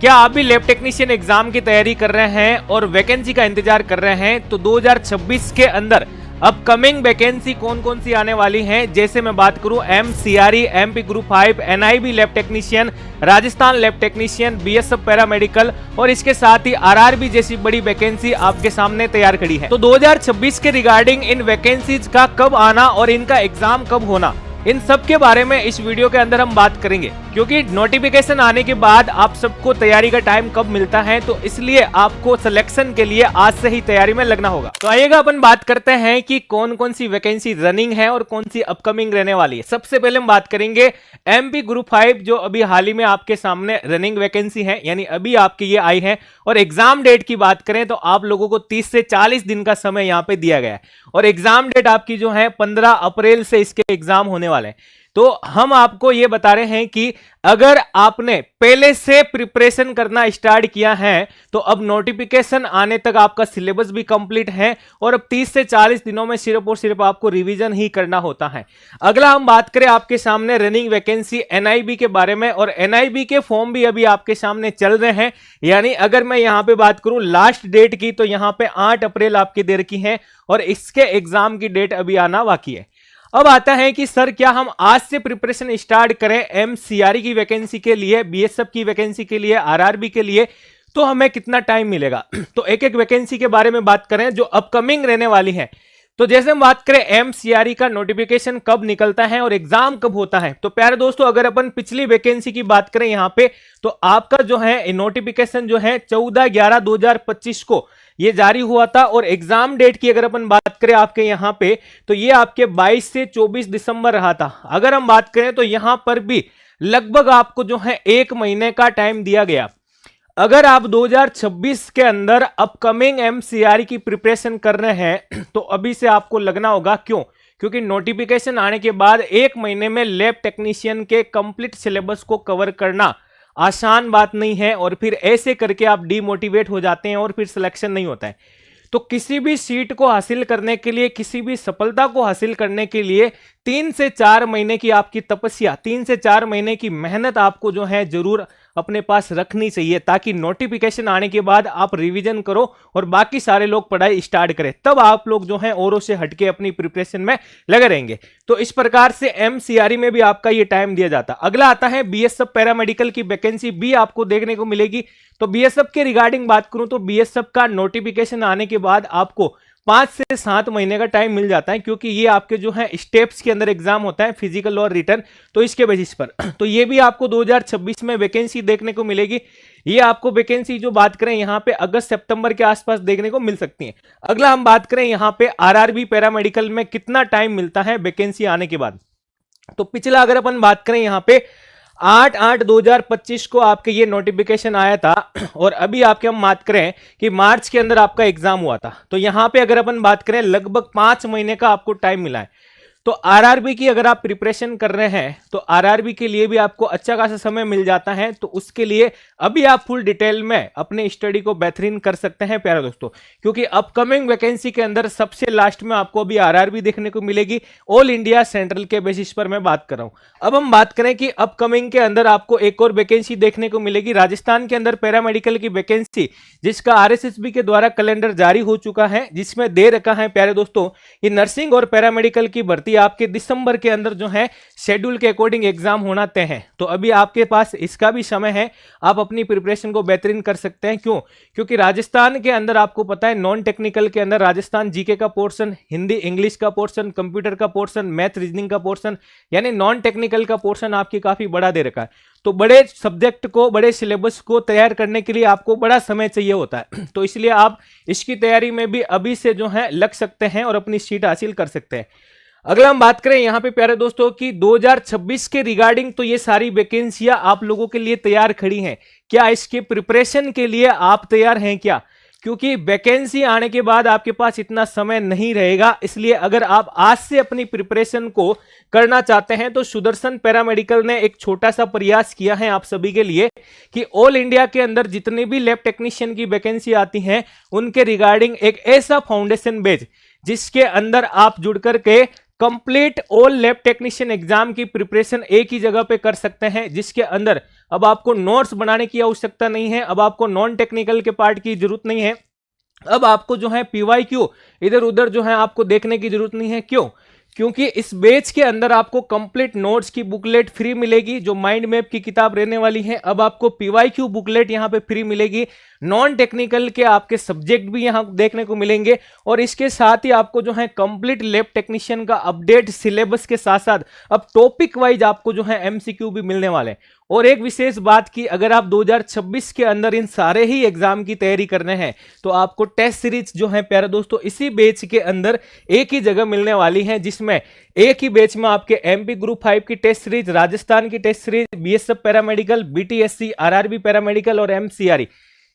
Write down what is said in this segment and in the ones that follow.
क्या आप भी लैब टेक्नीशियन एग्जाम की तैयारी कर रहे हैं और वैकेंसी का इंतजार कर रहे हैं? तो 2026 के अंदर अपकमिंग वैकेंसी कौन कौन सी आने वाली हैं? जैसे मैं बात करूं MCRE, MP group 5, NIB lab technician, Rajasthan lab technician, BSF paramedical और इसके साथ ही RRB जैसी बड़ी वैकेंसी आपके सामने तैयार खड़ी है। तो 2026 के रिगार्डिंग इन वैकेंसीज का कब आना और इनका एग्जाम कब होना, इन सब के बारे में इस वीडियो के अंदर हम बात करेंगे, क्योंकि नोटिफिकेशन आने के बाद आप सबको तैयारी का टाइम कब मिलता है, तो इसलिए आपको सिलेक्शन के लिए आज से ही तैयारी में लगना होगा। तो आइएगा अपन बात करते हैं कि कौन कौन सी वैकेंसी रनिंग है और कौन सी अपकमिंग रहने वाली है। सबसे पहले हम बात करेंगे MP ग्रुप 5, जो अभी हाल ही में आपके सामने रनिंग वैकेंसी है, यानी अभी आपकी ये आई है। और एग्जाम डेट की बात करें तो आप लोगों को 30 से 40 दिन का समय यहाँ पे दिया गया है और एग्जाम डेट आपकी जो है 15 अप्रैल से इसके एग्जाम होने वाले हैं। तो हम आपको ये बता रहे हैं कि अगर आपने पहले से प्रिपरेशन करना स्टार्ट किया है तो अब नोटिफिकेशन आने तक आपका सिलेबस भी कंप्लीट है और अब 30 से 40 दिनों में सिर्फ और सिर्फ आपको रिवीजन ही करना होता है। अगला हम बात करें आपके सामने रनिंग वैकेंसी NIB के बारे में, और NIB के फॉर्म भी अभी आपके सामने चल रहे हैं। यानी अगर मैं यहां पे बात करूं लास्ट डेट की, तो यहां पे 8 अप्रैल आपकी दे रखी है और इसके एग्जाम की डेट अभी आना बाकी है। अब आता है कि सर क्या हम आज से प्रिपरेशन स्टार्ट करें MCRE की वैकेंसी के लिए, BSF की वैकेंसी के लिए, RRB के लिए, तो हमें कितना टाइम मिलेगा? तो एक एक वैकेंसी के बारे में बात करें जो अपकमिंग रहने वाली है। तो जैसे हम बात करें MCRE का नोटिफिकेशन कब निकलता है और एग्जाम कब होता है, तो प्यारे दोस्तों अगर अपन पिछली वैकेंसी की बात करें यहां पे, तो आपका जो है नोटिफिकेशन जो है 14/11/2025 को ये जारी हुआ था और एग्जाम डेट की अगर अपन बात करें आपके यहां पे, तो ये आपके 22 से 24 दिसंबर रहा था। अगर हम बात करें तो यहां पर भी लगभग आपको जो है 1 महीने का टाइम दिया गया। अगर आप 2026 के अंदर अपकमिंग MCRE की प्रिपरेशन कर रहे हैं तो अभी से आपको लगना होगा। क्यों? क्योंकि नोटिफिकेशन आने के बाद 1 महीने में लैब टेक्नीशियन के कंप्लीट सिलेबस को कवर करना आसान बात नहीं है और फिर ऐसे करके आप डिमोटिवेट हो जाते हैं और फिर सिलेक्शन नहीं होता है। तो किसी भी सीट को हासिल करने के लिए, किसी भी सफलता को हासिल करने के लिए 3 से 4 महीने की आपकी तपस्या, 3 से 4 महीने की मेहनत आपको जो है जरूर अपने पास रखनी चाहिए, ताकि नोटिफिकेशन आने के बाद आप रिवीजन करो और बाकी सारे लोग पढ़ाई स्टार्ट करें। तब आप लोग जो हैं औरों से हटके अपनी प्रिपरेशन में लगे रहेंगे। तो इस प्रकार से MCRE में भी आपका ये टाइम दिया जाता। अगला आता है BSF पैरामेडिकल की वैकेंसी भी आपको देखने को मिलेगी। तो BSF के रिगार्डिंग बात करूं तो BSF का नोटिफिकेशन आने के बाद आपको 5 से 7 महीने का टाइम मिल जाता है, क्योंकि ये आपके जो है स्टेप्स के अंदर एग्जाम होता है, फिजिकल और रिटर्न। तो इसके बेसिस पर तो ये भी आपको 2026 में वैकेंसी देखने को मिलेगी। ये आपको वैकेंसी जो बात करें यहाँ पे अगस्त सितंबर के आसपास देखने को मिल सकती है। अगला हम बात करें यहाँ पे RRB पैरामेडिकल में कितना टाइम मिलता है वैकेंसी आने के बाद। तो पिछला अगर अपन बात करें यहाँ पे 8/8/2025 को आपके ये नोटिफिकेशन आया था और अभी आपके हम बात करें कि मार्च के अंदर आपका एग्जाम हुआ था। तो यहां पे अगर अपन बात करें लगभग 5 महीने का आपको टाइम मिला है। तो RRB की अगर आप प्रिपरेशन कर रहे हैं तो RRB के लिए भी आपको अच्छा खासा समय मिल जाता है। तो उसके लिए अभी आप फुल डिटेल में अपने स्टडी को बेहतरीन कर सकते हैं प्यारे दोस्तों, क्योंकि अपकमिंग वैकेंसी के अंदर सबसे लास्ट में आपको अभी RRB देखने को मिलेगी। ऑल इंडिया सेंट्रल के बेसिस पर मैं बात कर रहा हूं। अब हम बात करें कि अपकमिंग के अंदर आपको एक और वैकेंसी देखने को मिलेगी राजस्थान के अंदर पैरामेडिकल की वैकेंसी, जिसका RSSB के द्वारा कैलेंडर जारी हो चुका है, जिसमें दे रखा है प्यारे दोस्तों ये नर्सिंग और पैरामेडिकल की भर्ती आपके दिसंबर के अंदर जो है शेड्यूल के अकॉर्डिंग एग्जाम होना तय है। तो अभी आपके पास इसका भी समय है, आप अपनी प्रिपरेशन को बेहतरीन कर सकते हैं। क्यों? क्योंकि राजस्थान के अंदर आपको पता है नॉन टेक्निकल के अंदर राजस्थान जीके का पोर्शन, हिंदी इंग्लिश का पोर्शन, कंप्यूटर का पोर्शन, मैथ रीजनिंग का पोर्शन, यानी नॉन टेक्निकल का पोर्शन आपकी काफी बड़ा दे रखा है। तो बड़े सब्जेक्ट को, बड़े सिलेबस को तैयार करने के लिए आपको बड़ा समय चाहिए होता है। तो इसलिए आप इसकी तैयारी में भी अभी से जो है लग सकते हैं और अपनी सीट हासिल कर सकते हैं। अगला हम बात करें यहां पे प्यारे दोस्तों कि 2026 के रिगार्डिंग, तो ये सारी वैकेंसियां आप लोगों के लिए तैयार खड़ी हैं। क्या इसके प्रिपरेशन के लिए आप तैयार हैं क्या? क्योंकि वैकेंसी आने के बाद आपके पास इतना समय नहीं रहेगा, इसलिए अगर आप आज से अपनी प्रिपरेशन को करना चाहते हैं तो सुदर्शन पैरामेडिकल ने एक छोटा सा प्रयास किया है आप सभी के लिए कि ऑल इंडिया के अंदर जितने भी लैब टेक्नीशियन की वैकेंसी आती हैं उनके रिगार्डिंग एक ऐसा फाउंडेशन बैच जिसके अंदर आप जुड़ करके complete all lab technician exam की प्रिपरेशन एक ही जगह पे कर सकते हैं, जिसके अंदर अब आपको नोट्स बनाने की आवश्यकता नहीं है, अब आपको नॉन टेक्निकल के पार्ट की जरूरत नहीं है, अब आपको जो है PYQ इधर उधर जो है आपको देखने की जरूरत नहीं है। क्यों? क्योंकि इस बैच के अंदर आपको कंप्लीट नोट्स की बुकलेट फ्री मिलेगी, जो माइंड मैप की किताब रहने वाली है। अब आपको PYQ बुकलेट यहां पे फ्री मिलेगी, नॉन टेक्निकल के आपके सब्जेक्ट भी यहां देखने को मिलेंगे, और इसके साथ ही आपको जो है कंप्लीट लैब टेक्नीशियन का अपडेट सिलेबस के साथ साथ अब टॉपिक वाइज आपको जो है MCQ भी मिलने वाले हैं। और एक विशेष बात की, अगर आप 2026 के अंदर इन सारे ही एग्जाम की तैयारी करने हैं तो आपको टेस्ट सीरीज जो है प्यारे दोस्तों इसी बैच के अंदर एक ही जगह मिलने वाली है, जिसमें एक ही बैच में आपके MP ग्रुप 5 की टेस्ट सीरीज, राजस्थान की test series, BSF paramedical, BTSC, RRB paramedical और MCRE,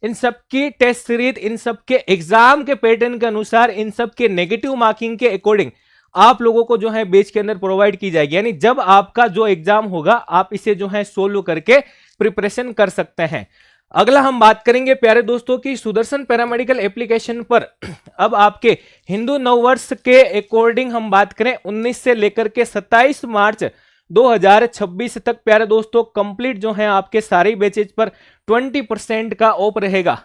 इन सब की टेस्ट सीरीज, इन सब के एग्जाम के पैटर्न के अनुसार, इन सब के नेगेटिव मार्किंग के अकॉर्डिंग आप लोगों को जो है बैच के अंदर प्रोवाइड की जाएगी। यानी जब आपका जो एग्जाम होगा आप इसे जो है सोल्व करके प्रिपरेशन कर सकते हैं। अगला हम बात करेंगे प्यारे दोस्तों की सुदर्शन पैरामेडिकल एप्लीकेशन पर अब आपके हिंदू नववर्ष के अकॉर्डिंग हम बात करें 19 से लेकर के 27 मार्च 2026 तक प्यारे दोस्तों कंप्लीट जो है आपके सारे बैचेज पर 20% का ऑफ रहेगा।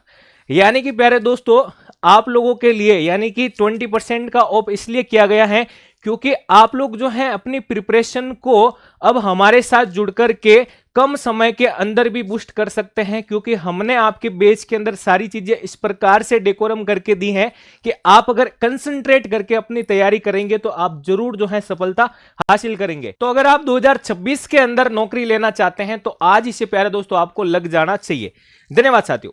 यानी कि प्यारे दोस्तों आप लोगों के लिए यानी कि 20% का ऑफ इसलिए किया गया है क्योंकि आप लोग जो है अपनी प्रिपरेशन को अब हमारे साथ जुड़ करके कम समय के अंदर भी बूस्ट कर सकते हैं, क्योंकि हमने आपके बैच के अंदर सारी चीजें इस प्रकार से डेकोरम करके दी हैं कि आप अगर कंसंट्रेट करके अपनी तैयारी करेंगे तो आप जरूर जो है सफलता हासिल करेंगे। तो अगर आप 2026 के अंदर नौकरी लेना चाहते हैं तो आज इसे प्यारे दोस्तों आपको लग जाना चाहिए। धन्यवाद साथियों।